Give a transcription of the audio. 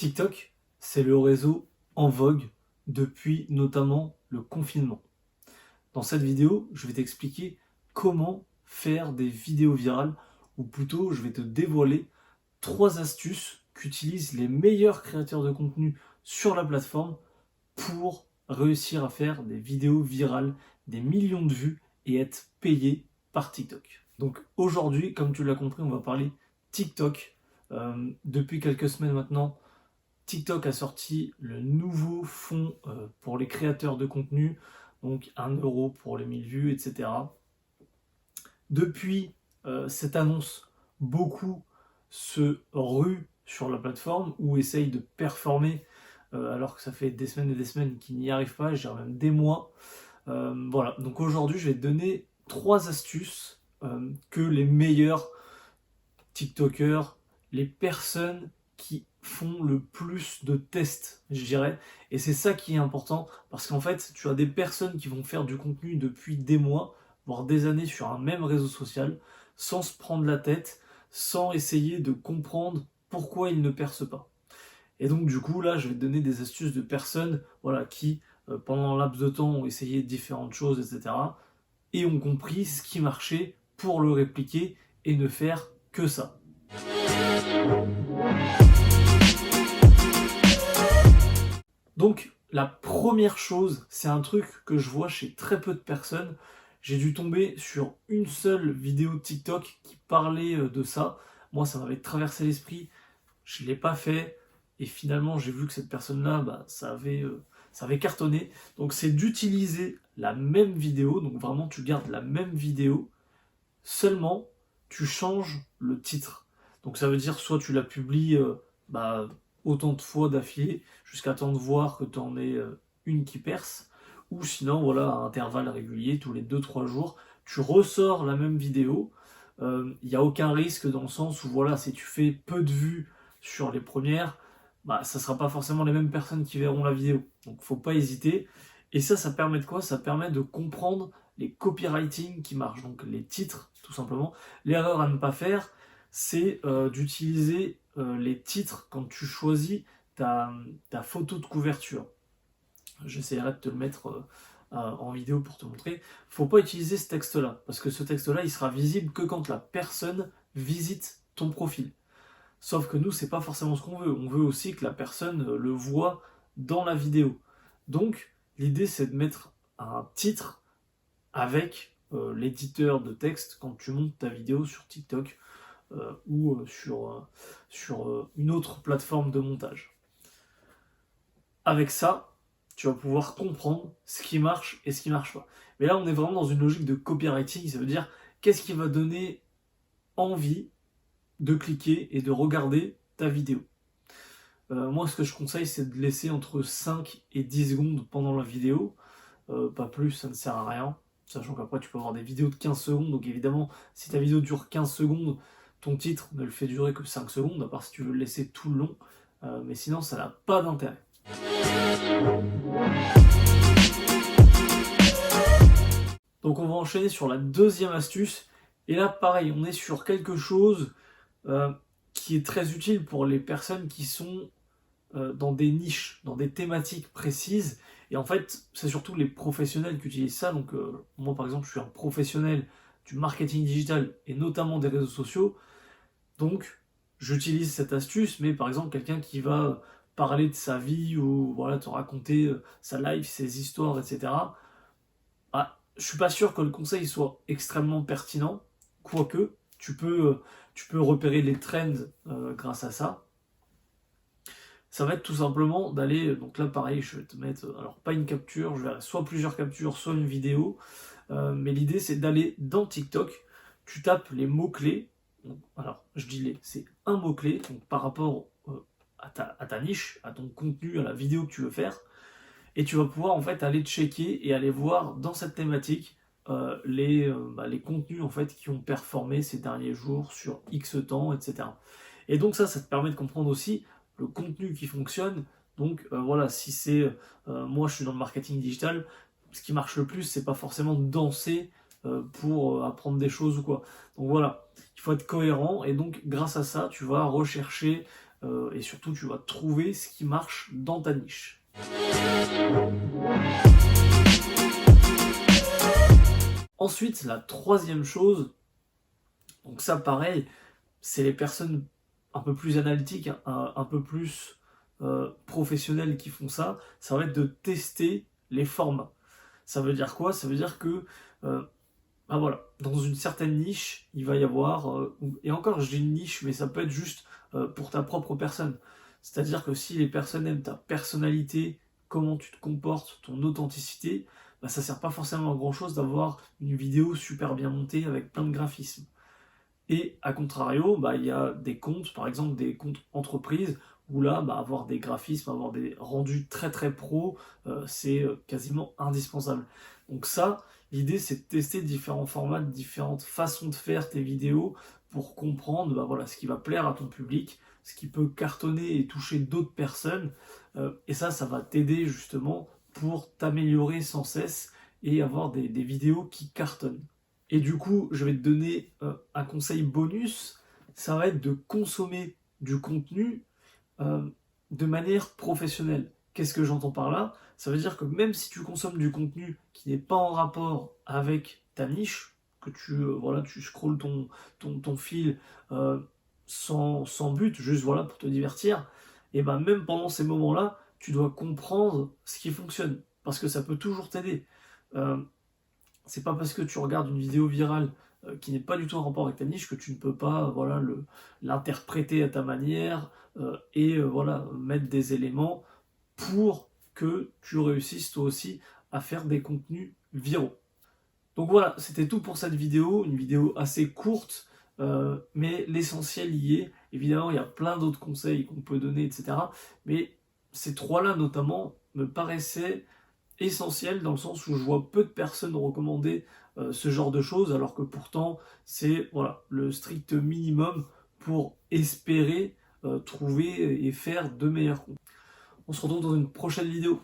TikTok, c'est le réseau en vogue depuis notamment le confinement. Dans cette vidéo, je vais t'expliquer comment faire des vidéos virales, ou plutôt je vais te dévoiler 3 astuces qu'utilisent les meilleurs créateurs de contenu sur la plateforme pour réussir à faire des vidéos virales, des millions de vues et être payé par TikTok. Donc aujourd'hui, comme tu l'as compris, on va parler TikTok. Depuis quelques semaines maintenant, TikTok a sorti le nouveau fonds pour les créateurs de contenu, donc 1 € pour les 1000 vues, etc. Depuis cette annonce, beaucoup se ruent sur la plateforme ou essayent de performer alors que ça fait des semaines et des semaines qu'ils n'y arrivent pas, je dirais même des mois. Voilà, donc aujourd'hui je vais te donner 3 astuces que les meilleurs TikTokers, les personnes qui font le plus de tests, je dirais. Et c'est ça qui est important, parce qu'en fait, tu as des personnes qui vont faire du contenu depuis des mois, voire des années sur un même réseau social, sans se prendre la tête, sans essayer de comprendre pourquoi ils ne percent pas. Et donc du coup, là, je vais te donner des astuces de personnes voilà, qui, pendant un laps de temps, ont essayé différentes choses, etc. et ont compris ce qui marchait pour le répliquer et ne faire que ça. Donc, la première chose, c'est un truc que je vois chez très peu de personnes. J'ai dû tomber sur une seule vidéo TikTok qui parlait de ça. Moi, ça m'avait traversé l'esprit. Je ne l'ai pas fait. Et finalement, j'ai vu que cette personne-là, ça avait cartonné. Donc, c'est d'utiliser la même vidéo. Donc, vraiment, tu gardes la même vidéo. Seulement, tu changes le titre. Donc ça veut dire soit tu la publies autant de fois d'affilée jusqu'à temps de voir que tu en aies une qui perce, ou sinon voilà à intervalles réguliers, tous les 2-3 jours, tu ressors la même vidéo. Il n'y a aucun risque dans le sens où voilà, si tu fais peu de vues sur les premières, ça ne sera pas forcément les mêmes personnes qui verront la vidéo. Donc faut pas hésiter. Et ça permet de quoi? Ça permet de comprendre les copywriting qui marchent, donc les titres tout simplement. L'erreur à ne pas faire, c'est d'utiliser les titres quand tu choisis ta photo de couverture. J'essaierai de te le mettre en vidéo pour te montrer. Faut pas utiliser ce texte-là, parce que ce texte-là, il sera visible que quand la personne visite ton profil. Sauf que nous, c'est pas forcément ce qu'on veut. On veut aussi que la personne le voit dans la vidéo. Donc, l'idée, c'est de mettre un titre avec l'éditeur de texte quand tu montes ta vidéo sur TikTok ou sur une autre plateforme de montage. Avec ça, tu vas pouvoir comprendre ce qui marche et ce qui marche pas. Mais là, on est vraiment dans une logique de copywriting, ça veut dire qu'est-ce qui va donner envie de cliquer et de regarder ta vidéo. Moi, ce que je conseille, c'est de laisser entre 5 et 10 secondes pendant la vidéo. Pas plus, ça ne sert à rien. Sachant qu'après, tu peux avoir des vidéos de 15 secondes. Donc évidemment, si ta vidéo dure 15 secondes, ton titre ne le fait durer que 5 secondes, à part si tu veux le laisser tout le long. Mais sinon, ça n'a pas d'intérêt. Donc on va enchaîner sur la deuxième astuce. Et là, pareil, on est sur quelque chose qui est très utile pour les personnes qui sont dans des niches, dans des thématiques précises. Et en fait, c'est surtout les professionnels qui utilisent ça. Donc moi, par exemple, je suis un professionnel du marketing digital et notamment des réseaux sociaux. Donc, j'utilise cette astuce, mais par exemple, quelqu'un qui va parler de sa vie ou voilà, te raconter sa life, ses histoires, etc. Je suis pas sûr que le conseil soit extrêmement pertinent, quoique tu peux repérer les trends grâce à ça. Ça va être tout simplement d'aller, donc là pareil, je vais te mettre, alors pas une capture, je vais soit plusieurs captures, soit une vidéo, mais l'idée c'est d'aller dans TikTok, tu tapes les mots-clés, alors je dis c'est un mot-clé, donc par rapport à ta niche, à ton contenu, à la vidéo que tu veux faire, et tu vas pouvoir en fait aller checker et aller voir dans cette thématique les contenus en fait qui ont performé ces derniers jours sur X temps, etc. Et donc ça te permet de comprendre aussi le contenu qui fonctionne. Donc voilà, si c'est moi je suis dans le marketing digital, ce qui marche le plus, c'est pas forcément de danser pour apprendre des choses ou quoi. Donc voilà, il faut être cohérent et donc grâce à ça, tu vas rechercher et surtout tu vas trouver ce qui marche dans ta niche. Ensuite, la troisième chose, donc ça pareil, c'est les personnes un peu plus analytiques, un peu plus professionnelles qui font ça, ça va être de tester les formats. Ça veut dire quoi? Ça veut dire que bah voilà, dans une certaine niche, il va y avoir, et encore je dis une niche, mais ça peut être juste pour ta propre personne. C'est-à-dire que si les personnes aiment ta personnalité, comment tu te comportes, ton authenticité, bah ça sert pas forcément à grand chose d'avoir une vidéo super bien montée avec plein de graphismes. Et à contrario, bah, il y a des comptes, par exemple des comptes entreprises, où là, bah, avoir des graphismes, avoir des rendus très très pro, c'est quasiment indispensable. Donc ça, l'idée c'est de tester différents formats, différentes façons de faire tes vidéos pour comprendre bah, voilà, ce qui va plaire à ton public, ce qui peut cartonner et toucher d'autres personnes. Et ça va t'aider justement pour t'améliorer sans cesse et avoir des vidéos qui cartonnent. Et du coup, je vais te donner un conseil bonus, ça va être de consommer du contenu de manière professionnelle. Qu'est-ce que j'entends par là? Ça veut dire que même si tu consommes du contenu qui n'est pas en rapport avec ta niche, que tu scrolles ton fil sans but, juste voilà, pour te divertir, et ben même pendant ces moments-là, tu dois comprendre ce qui fonctionne, parce que ça peut toujours t'aider. Euh, c'est pas parce que tu regardes une vidéo virale qui n'est pas du tout en rapport avec ta niche que tu ne peux pas voilà, l'interpréter à ta manière et voilà, mettre des éléments pour que tu réussisses toi aussi à faire des contenus viraux. Donc voilà, c'était tout pour cette vidéo, une vidéo assez courte, mais l'essentiel y est. Évidemment, il y a plein d'autres conseils qu'on peut donner, etc. Mais ces trois-là notamment me paraissaient essentiels dans le sens où je vois peu de personnes recommander ce genre de choses, alors que pourtant c'est voilà, le strict minimum pour espérer trouver et faire de meilleurs comptes. On se retrouve dans une prochaine vidéo.